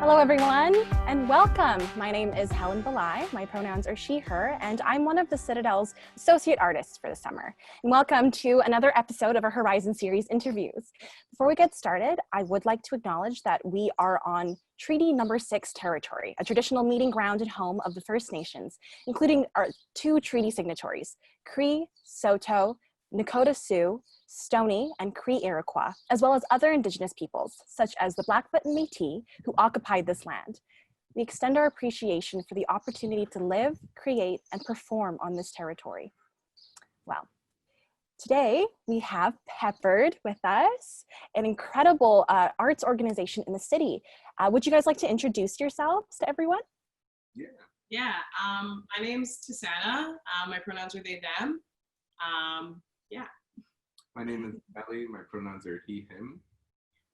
Hello everyone, and welcome. My name is Helen Belay, my pronouns are she, her, and I'm one of the Citadel's associate artists for the summer. And welcome to another episode of our Horizon Series interviews. Before we get started, I would like to acknowledge that we are on Treaty Number 6 territory, a traditional meeting ground and home of the First Nations, including our two treaty signatories, Cree, Saulteaux, Nakota Sioux, Stoney, and Cree Iroquois, as well as other Indigenous peoples, such as the Blackfoot and Métis, who occupied this land. We extend our appreciation for the opportunity to live, create, and perform on this territory. Well, today we have Peppered with us, an incredible arts organization in the city. Would you guys like to introduce yourselves to everyone? Yeah. My name's Tasana. My pronouns are they, them. My name is Belly. My pronouns are he, him.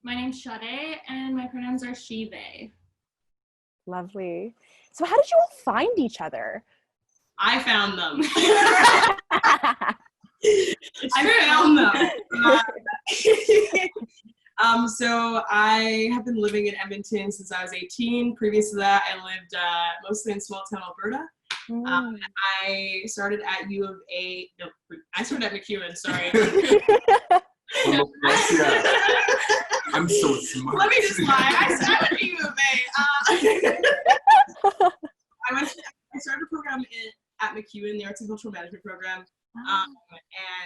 My name's Sade, and my pronouns are she, they. Lovely. So how did you all find each other? I found them. It's I true. found them. So I have been living in Edmonton since I was 18. Previous to that, I lived mostly in small town Alberta. I started at U of A. No, I started at MacEwan. Sorry. Yeah. I'm so smart. Let me just lie. I went to U of A. I started a program at MacEwan, the Arts and Cultural Management program,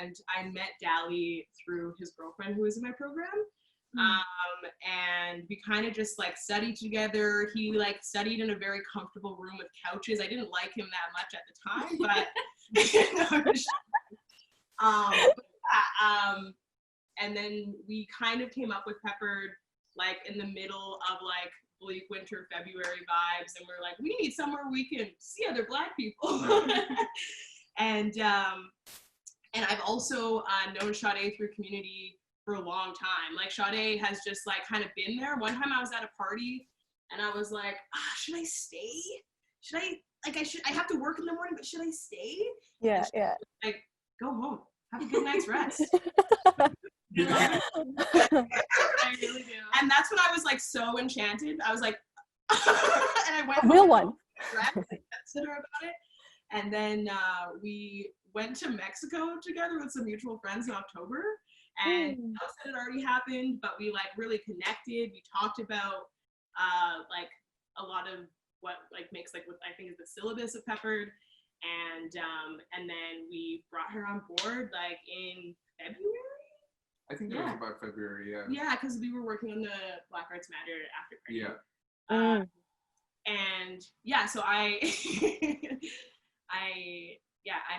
and I met Dali through his girlfriend who was in my program. And we kind of just like studied together. He like studied in a very comfortable room with couches. I didn't like him that much at the time, but and then we kind of came up with Peppered like in the middle of like bleak winter February vibes, and we're like, we need somewhere we can see other Black people. and I've also known Sade through community for a long time. Like Sade has just like kind of been there. One time I was at a party and I was like, should I stay? I have to work in the morning, but should I stay? Yeah. Like, go home, have a good night's rest. I really do. And that's when I was like so enchanted. I was like, and I went A real one. Consider about it. And then we went to Mexico together with some mutual friends in October. And it had already happened, but we like really connected. We talked about like a lot of what like makes like what I think is the syllabus of Peppered, and then we brought her on board like in February. I think it was about February, yeah. Yeah, because we were working on the Black Arts Matter after party. Yeah. And yeah, so I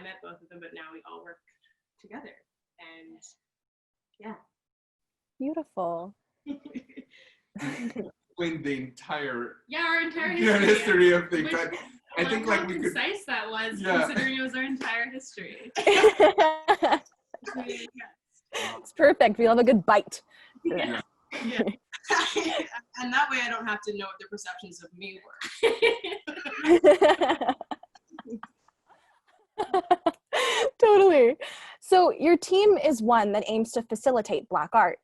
met both of them, but now we all work together, and yeah. Beautiful. Explain the entire Our entire history of things. Which, I think like we could. concise that was, considering it was our entire history. It's perfect. We'll have a good bite. Yeah. And that way I don't have to know what their perceptions of me were. Totally. So your team is one that aims to facilitate Black art.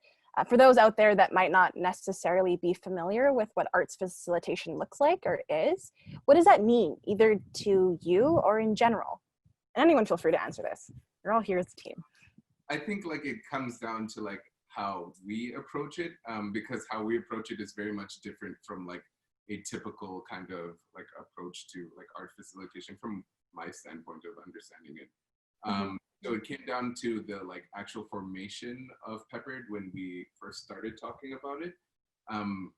For those out there that might not necessarily be familiar with what arts facilitation looks like or is, what does that mean, either to you or in general? And anyone feel free to answer this. You're all here as a team. I think like it comes down to like how we approach it, because how we approach it is very much different from like a typical kind of like approach to like art facilitation from my standpoint of understanding it. So it came down to the like actual formation of Peppered when we first started talking about it.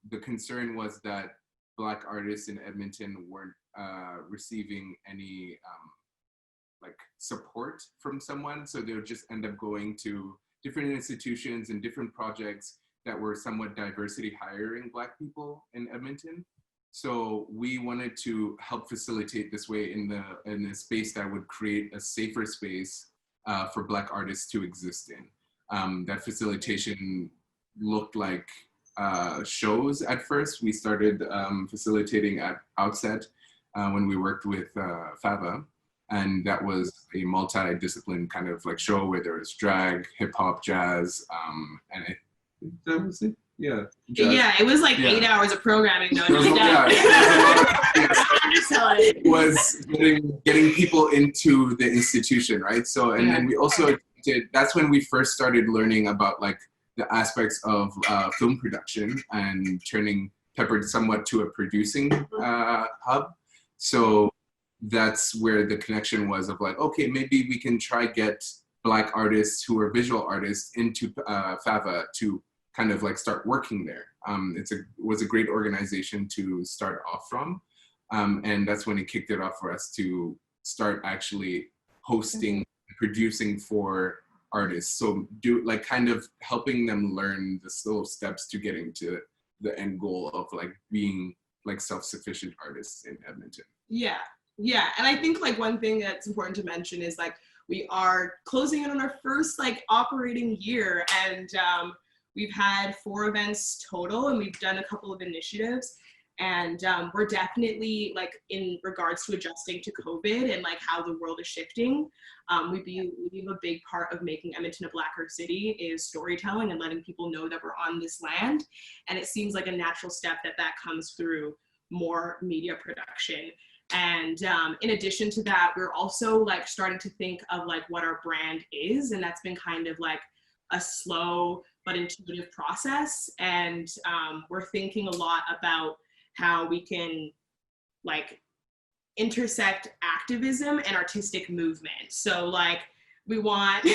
The concern was that Black artists in Edmonton weren't receiving any like support from someone, so they would just end up going to different institutions and different projects that were somewhat diversity hiring Black people in Edmonton. So we wanted to help facilitate this way in a space that would create a safer space for Black artists to exist in. That facilitation looked like shows at first. We started facilitating at Outset when we worked with Fava. And that was a multi-discipline kind of like show where there was drag, hip hop, jazz, and that was it. Yeah. Yeah, it was like 8 hours of programming though. Was getting people into the institution, right? So, and then we also that's when we first started learning about like the aspects of film production and turning Peppered somewhat to a producing hub. So that's where the connection was of like, okay, maybe we can try get Black artists who are visual artists into FAVA to kind of like start working there. It was a great organization to start off from. And that's when it kicked it off for us to start actually hosting, producing for artists. So like kind of helping them learn the slow steps to getting to the end goal of like being like self-sufficient artists in Edmonton. Yeah, and I think like one thing that's important to mention is like we are closing in on our first like operating year, and we've had 4 events total, and we've done a couple of initiatives, and we're definitely like in regards to adjusting to COVID and like how the world is shifting. We believe a big part of making Edmonton a Blacker city is storytelling and letting people know that we're on this land, and it seems like a natural step that comes through more media production. And in addition to that, we're also like starting to think of like what our brand is, and that's been kind of like a slow but intuitive process. And we're thinking a lot about how we can like intersect activism and artistic movement. So like we want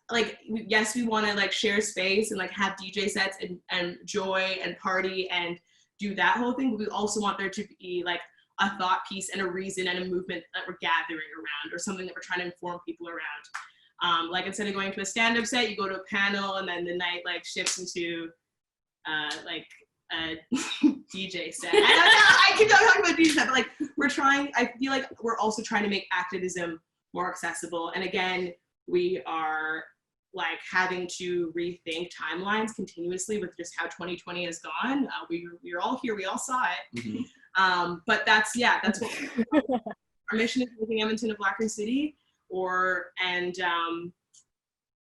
like yes, we want to like share space and like have DJ sets and joy and party and do that whole thing, but we also want there to be like a thought piece and a reason and a movement that we're gathering around, or something that we're trying to inform people around. Like instead of going to a stand-up set, you go to a panel, and then the night like shifts into like a DJ set. I keep talking about DJ set, but like I feel like we're also trying to make activism more accessible. And again, we are like having to rethink timelines continuously with just how 2020 has gone. We're all here, we all saw it. Mm-hmm. But that's what our mission is, making Edmonton a Blacker city, and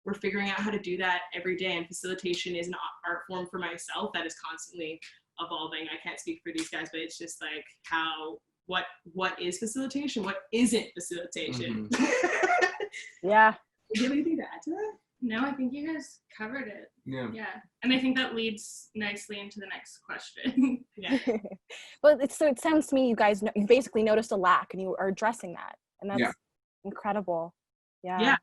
we're figuring out how to do that every day. And facilitation is an art form for myself that is constantly evolving. I can't speak for these guys, but it's just like what is facilitation? What isn't facilitation? Mm-hmm. Yeah. Do you have anything to add to that? No, I think you guys covered it. Yeah. And I think that leads nicely into the next question. Yeah. Well, it sounds to me you guys you basically noticed a lack and you are addressing that, and that's incredible. Yeah.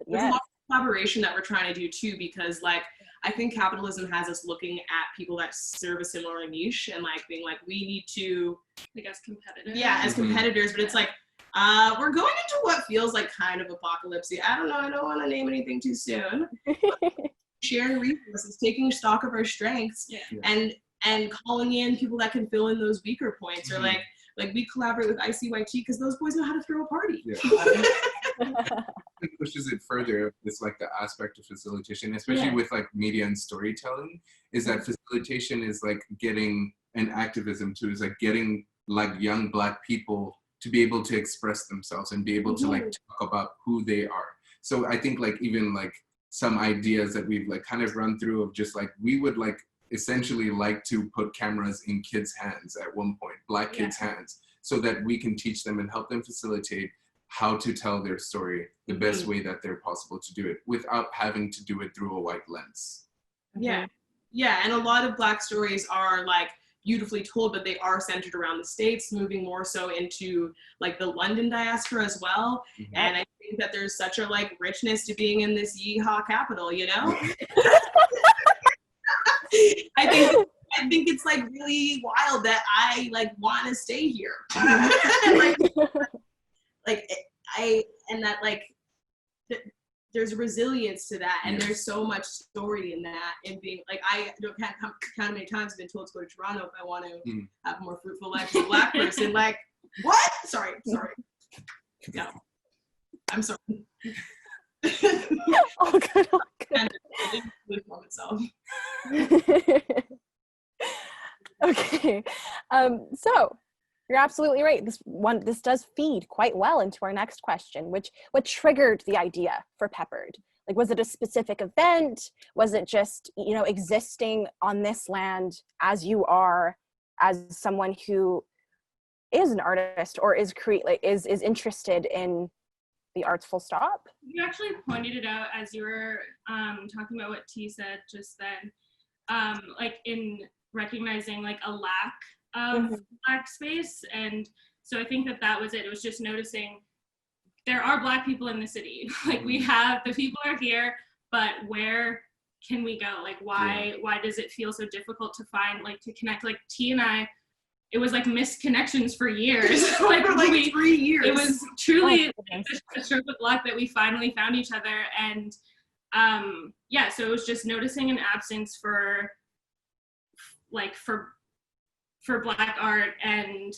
There's a lot of collaboration that we're trying to do too, because like I think capitalism has us looking at people that serve a similar niche and like being like, we need to, like, as competitors. Yeah, as competitors, but it's like we're going into what feels like kind of apocalypse. I don't know, I don't want to name anything too soon. Sharing resources, taking stock of our strengths, and calling in people that can fill in those weaker points, or like we collaborate with ICYT because those boys know how to throw a party. It pushes it further. It's like the aspect of facilitation, especially with like media and storytelling, is that facilitation is like getting an activism too, is like getting like young Black people to be able to express themselves and be able to like talk about who they are. So I think like even like some ideas that we've like kind of run through of just like, we would like essentially like to put cameras in kids' hands at one point, Black kids' hands, so that we can teach them and help them facilitate how to tell their story the best way that they're possible to do it without having to do it through a white lens. Yeah, and a lot of Black stories are like beautifully told, but they are centered around the States, moving more so into like the London diaspora as well. And I think that there's such a like richness to being in this yeehaw capital, you know? I think it's like really wild that I like want to stay here. There's resilience to that, and there's so much story in that, and being like, I can't count how many times I've been told to go to Toronto if I want to have a more fruitful life as a Black person. Like, what? Sorry. No, I'm sorry. All good. And it didn't form itself. Okay, so you're absolutely right. This does feed quite well into our next question, what triggered the idea for Peppered? Like, was it a specific event? Was it just, you know, existing on this land as you are, as someone who is an artist or is is interested in the arts, full stop? You actually pointed it out as you were talking about what T said just then, like in recognizing like a lack of Black space. And so I think that was it. It was just noticing there are Black people in the city. Like we have, the people are here, but where can we go? Like why does it feel so difficult to find, like to connect? Like T and I, it was like missed connections for years. Like for like 3 years. It was truly a stroke of luck that we finally found each other. And so it was just noticing an absence for Black art, and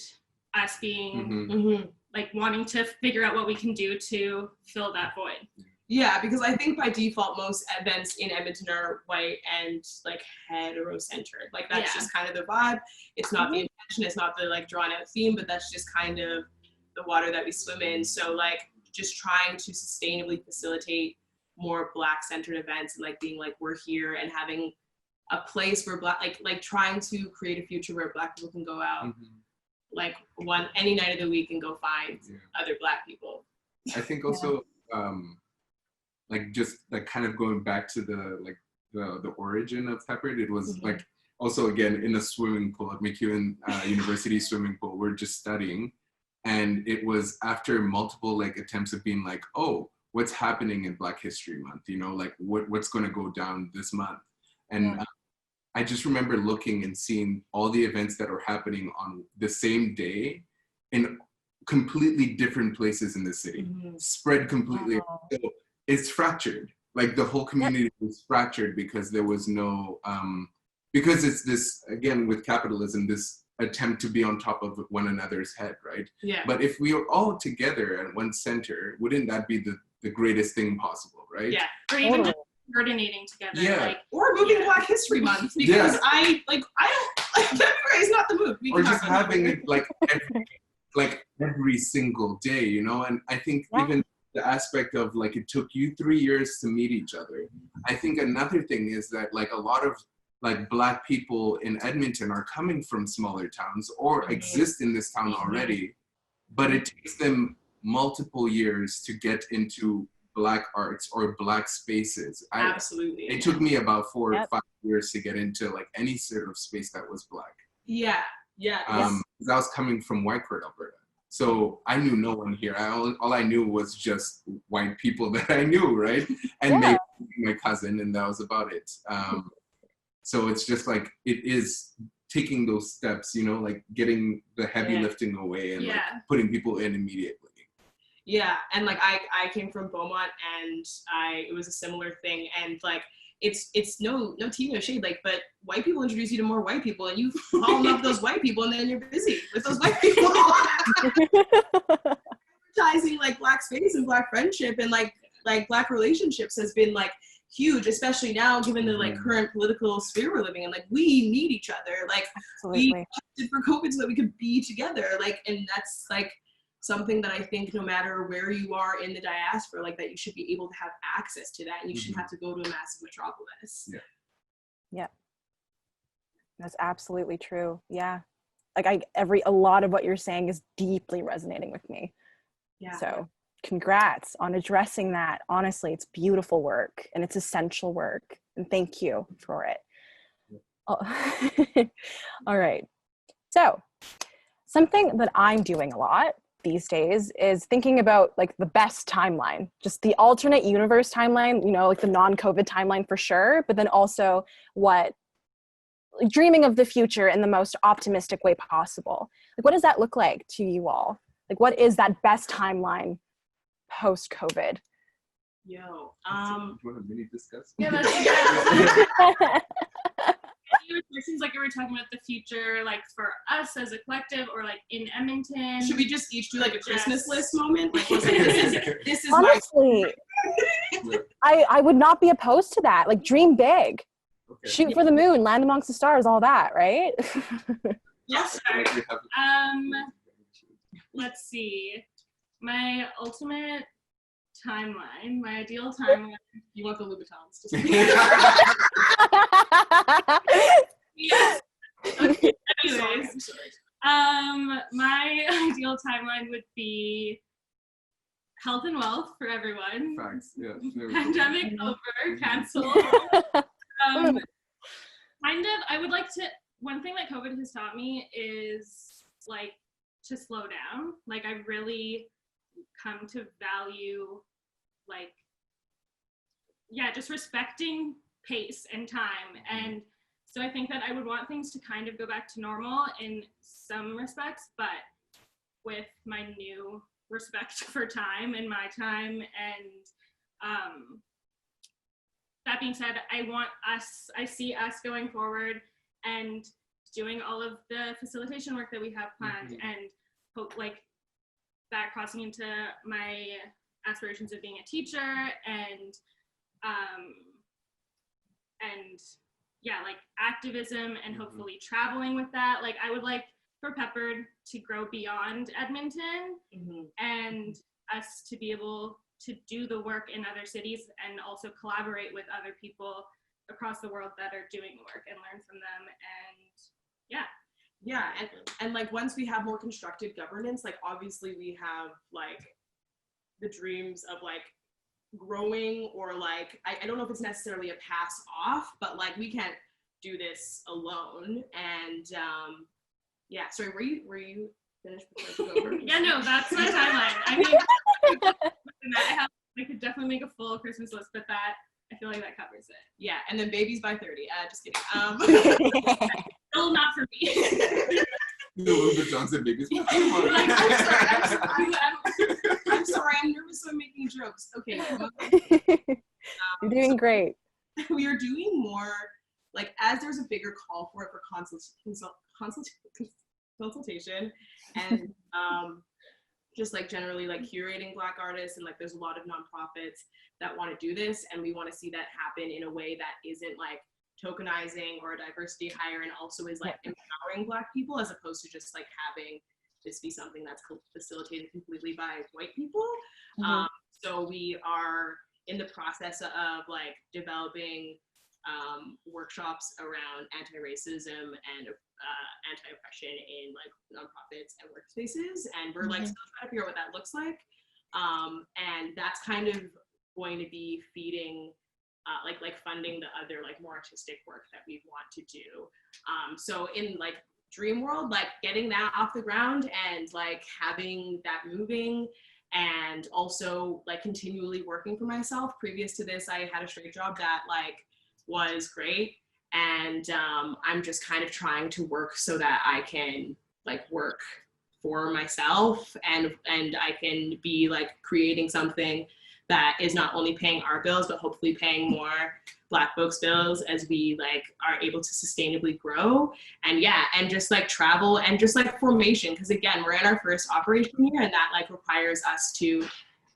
us being like wanting to figure out what we can do to fill that void. Yeah, because I think by default most events in Edmonton are white and like hetero-centered. Like that's just kind of the vibe. It's not the intention, it's not the like drawn out theme, but that's just kind of the water that we swim in. So like just trying to sustainably facilitate more Black-centered events and like being like we're here and having a place where Black, like trying to create a future where Black people can go out like any night of the week and go find other Black people. I think also like just like kind of going back to the origin of Peppered, it was like also again in a swimming pool at McEwen University swimming pool, we're just studying, and it was after multiple like attempts of being like, oh, what's happening in Black History Month, you know, like what's going to go down this month. And I just remember looking and seeing all the events that are happening on the same day in completely different places in the city, spread completely. So it's fractured. Like the whole community was fractured because there was no, because it's this, again, with capitalism, this attempt to be on top of one another's head, right? Yeah. But if we are all together at one center, wouldn't that be the greatest thing possible, right? Yeah, or even just coordinating together. Yeah. Like, or moving Black History Month, because I don't, February is not the move. Or just having it like every single day, you know? And I think even the aspect of like, it took you 3 years to meet each other. I think another thing is that like a lot of like Black people in Edmonton are coming from smaller towns or exist in this town already, but it takes them multiple years to get into Black arts or Black spaces. Absolutely. It took me about 4 or 5 years to get into like any sort of space that was Black. Yeah. I was coming from Whitecourt, Alberta. So I knew no one here. All I knew was just white people that I knew, right? And maybe my cousin, and that was about it. So it's just like, it is taking those steps, you know, like getting the heavy lifting away and like putting people in immediately. Yeah, and like I came from Beaumont, and it was a similar thing, and like it's no tea, no shade, like, but white people introduce you to more white people, and you fall in love with those white people, and then you're busy with those white people. Advertising like Black space and Black friendship and like Black relationships has been like huge, especially now given the like current political sphere we're living in. Like we need each other. Like we did for COVID so that we could be together. Like, and that's like something that I think no matter where you are in the diaspora, like that you should be able to have access to that, and you shouldn't have to go to a massive metropolis. Yeah, that's absolutely true. Yeah, like a lot of what you're saying is deeply resonating with me. Yeah. So congrats on addressing that. Honestly, it's beautiful work and it's essential work, and thank you for it. All right. So something that I'm doing a lot these days is thinking about like the best timeline, just the alternate universe timeline, you know, like the non-COVID timeline for sure, but then also dreaming of the future in the most optimistic way possible. Like, what does that look like to you all? Like, what is that best timeline post-COVID? Yo, Do you want to mini discuss? Yeah, that's it seems like we were talking about the future, like for us as a collective, or like in Edmonton. Should we just each do like a Christmas list moment? Like, this is honestly, I would not be opposed to that. Like, dream big, shoot for the moon, land amongst the stars, all that, right? Yes. Let's see. My ultimate timeline, my ideal timeline You want the Louboutins. Just Yes. Okay. Anyways, I'm sorry. My ideal timeline would be health and wealth for everyone. Facts. Yeah. Pandemic over, cancel. Kind of, I would like to, one thing that COVID has taught me is like to slow down. Like I've really come to value like, yeah, just respecting pace and time. And so I think that I would want things to kind of go back to normal in some respects, but with my new respect for time and my time. And that being said, I see us going forward and doing all of the facilitation work that we have planned, and hope like that crossing into my aspirations of being a teacher and yeah, like activism and hopefully traveling with that. Like I would like for Peppered to grow beyond Edmonton and us to be able to do the work in other cities and also collaborate with other people across the world that are doing the work and learn from them. And yeah, and like once we have more constructed governance, like obviously we have like the dreams of like growing, or like I don't know if it's necessarily a pass off, but like we can't do this alone. And yeah, sorry, were you finished before I took over? yeah, no, that's my timeline. I mean, I could definitely make a full Christmas list, but that I feel like that covers it. Yeah, and then babies by 30. Just kidding. Still not for me. The Louboutins and babies. Like, I'm sorry, I'm nervous, so I'm making jokes. Okay. You're doing great. We are doing more, like, as there's a bigger call for it for consultation, and just like generally like curating Black artists, and like there's a lot of nonprofits that want to do this, and we want to see that happen in a way that isn't like tokenizing or a diversity hire, and also is like empowering Black people, as opposed to just like having this be something that's facilitated completely by white people. So we are in the process of like developing workshops around anti-racism and anti-oppression in like nonprofits and workspaces, and we're like still trying to figure out what that looks like, and that's kind of going to be feeding like funding the other like more artistic work that we want to do. So in like dream world, like getting that off the ground and like having that moving, and also like continually working for myself. Previous to this, I had a straight job that like was great, and I'm just kind of trying to work so that I can like work for myself, and I can be like creating something that is not only paying our bills, but hopefully paying more Black folks' bills as we like are able to sustainably grow. And yeah, and just like travel and just like formation, because again, we're in our first operation year, and that like requires us to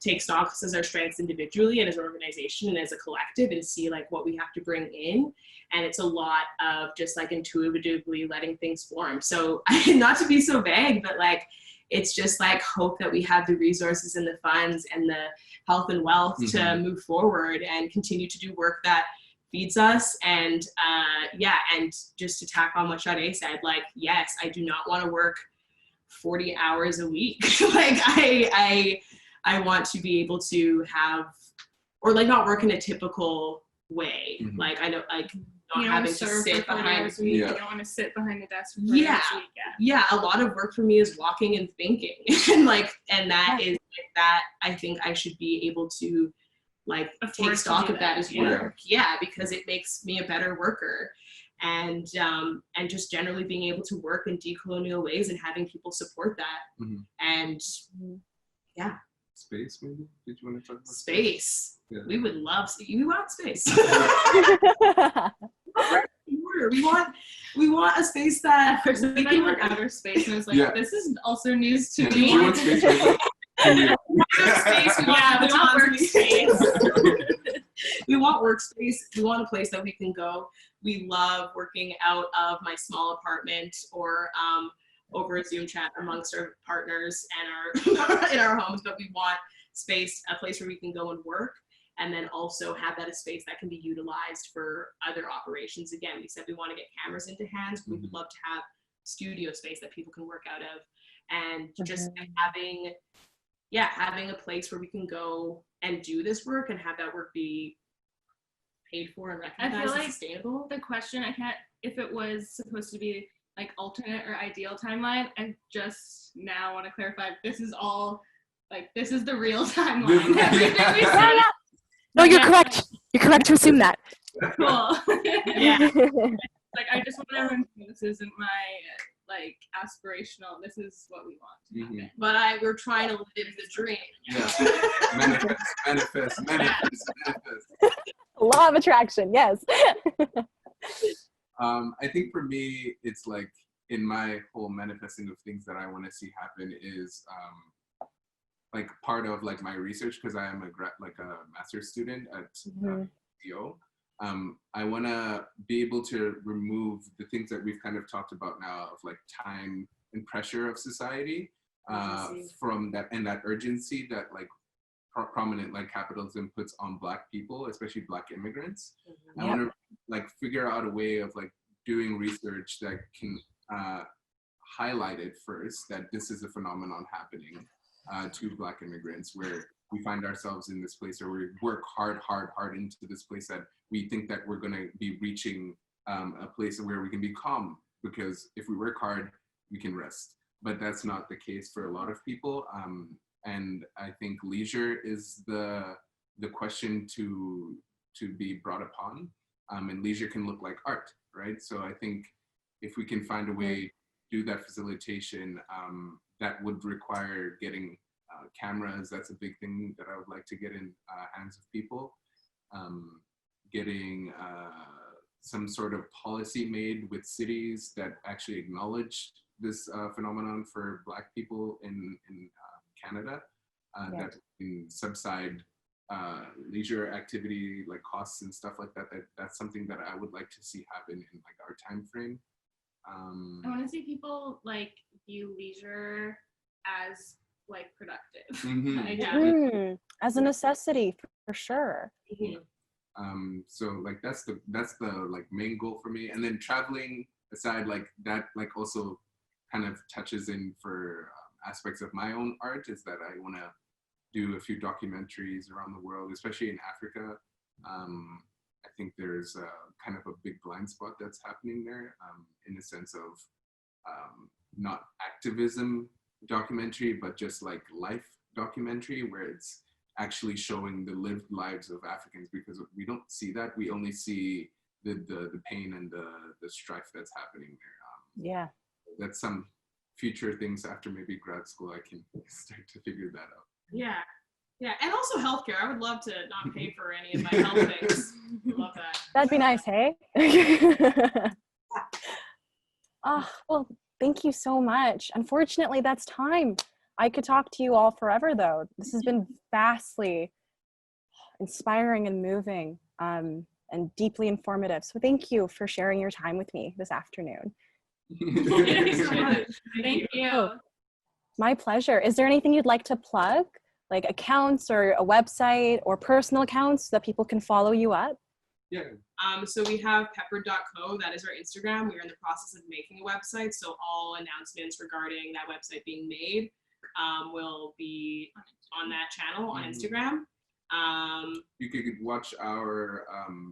take stocks as our strengths individually and as an organization and as a collective, and see like what we have to bring in. And it's a lot of just like intuitively letting things form. So not to be so vague, but like it's just like hope that we have the resources and the funds and the health and wealth to move forward and continue to do work that feeds us. And yeah, and just to tack on what Sade said, like, yes, I do not want to work 40 hours a week. Like I want to be able to have, or like not work in a typical way. Like I know, like not having to sit behind. You don't want to sit behind the desk for 4 yeah. hours a week. Yeah, a lot of work for me is walking and thinking, and like, and that is like, that I think I should be able to like take stock of that as work. Yeah, because it makes me a better worker, and just generally being able to work in decolonial ways and having people support that. And yeah. Space, maybe? Did you want to talk about space? Yeah. We would love, we want space. we want a space that we can work outer space, and I was like, this is also news to me. You want space right now? We want workspace. We want workspace. We want a place that we can go. We love working out of my small apartment, or over a Zoom chat amongst our partners and our in our homes, but we want space, a place where we can go and work. and then also have that a space that can be utilized for other operations. Again, we said we want to get cameras into hands. We would love to have studio space that people can work out of, and just having a place where we can go and do this work and have that work be paid for and recognized I feel like and sustainable. The question, if it was supposed to be like alternate or ideal timeline, I just now want to clarify, this is the real timeline. Everything we said. No, you're correct. You're correct to assume that. Cool. Yeah. Like, I just want everyone to know this isn't my like aspirational. This is what we want to happen. But we're trying to live the dream. Yeah. manifest. Law of attraction, yes. I think for me, it's like in my whole manifesting of things that I want to see happen is like part of like my research, because I am a master's student at DO. I want to be able to remove the things that we've kind of talked about now of like time and pressure of society from that, and that urgency that like prominent like capitalism puts on Black people, especially Black immigrants. I want to like figure out a way of like doing research that can highlight it first, that this is a phenomenon happening to Black immigrants, where we find ourselves in this place where we work hard into this place that we think that we're going to be reaching a place where we can be calm, because if we work hard, we can rest. But that's not the case for a lot of people. And I think leisure is the question to be brought upon. And leisure can look like art, right? So I think if we can find a way to do that facilitation, that would require getting cameras. That's a big thing that I would like to get in hands of people. Getting some sort of policy made with cities that actually acknowledge this phenomenon for Black people in Canada, that can subside leisure activity like costs and stuff like that. That's something that I would like to see happen in like our time frame. I want to see people like view leisure as like productive. As a necessity, for sure. So like that's the like main goal for me. And then traveling aside, like that like also kind of touches in for aspects of my own art, is that I want to do a few documentaries around the world, especially in Africa. I think there's kind of a big blind spot that's happening there, in the sense of not activism documentary, but just like life documentary, where it's actually showing the lived lives of Africans, because we don't see that. We only see the pain and the strife that's happening there. That's some future things after maybe grad school I can start to figure that out. Yeah, and also healthcare. I would love to not pay for any of my health things. Love that. That'd be nice, hey? Oh, well, thank you so much. Unfortunately, that's time. I could talk to you all forever, though. This has been vastly inspiring and moving, and deeply informative. So thank you for sharing your time with me this afternoon. Thank you so much. Thank you. Oh, my pleasure. Is there anything you'd like to plug? Like accounts or a website or personal accounts so that people can follow you up? Yeah. So we have peppered.co, that is our Instagram. We're in the process of making a website, so all announcements regarding that website being made will be on that channel on Instagram. You could watch our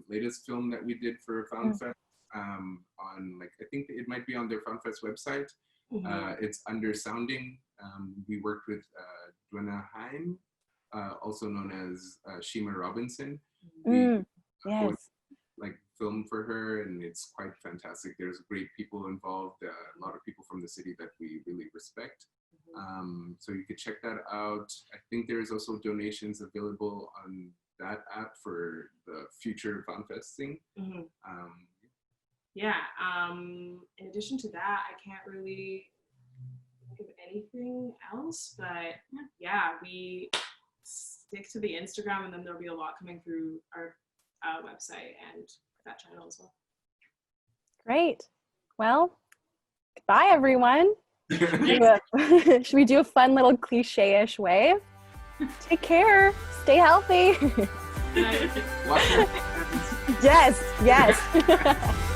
latest film that we did for FoundFest on, like, I think it might be on their FoundFest website. It's Under Sounding. We worked with Dwena Haim, also known as Shima Robinson. Yes. Like film for her, and it's quite fantastic. There's great people involved, a lot of people from the city that we really respect. So you could check that out. I think there's also donations available on that app for the future FoundFest thing. In addition to that, I can't really think of anything else, but yeah, we stick to the Instagram, and then there'll be a lot coming through our website and that channel as well. Great. Well, goodbye, everyone. Should we do a fun little cliche-ish wave? Take care. Stay healthy. Good night. Watch your hands. Yes, yes.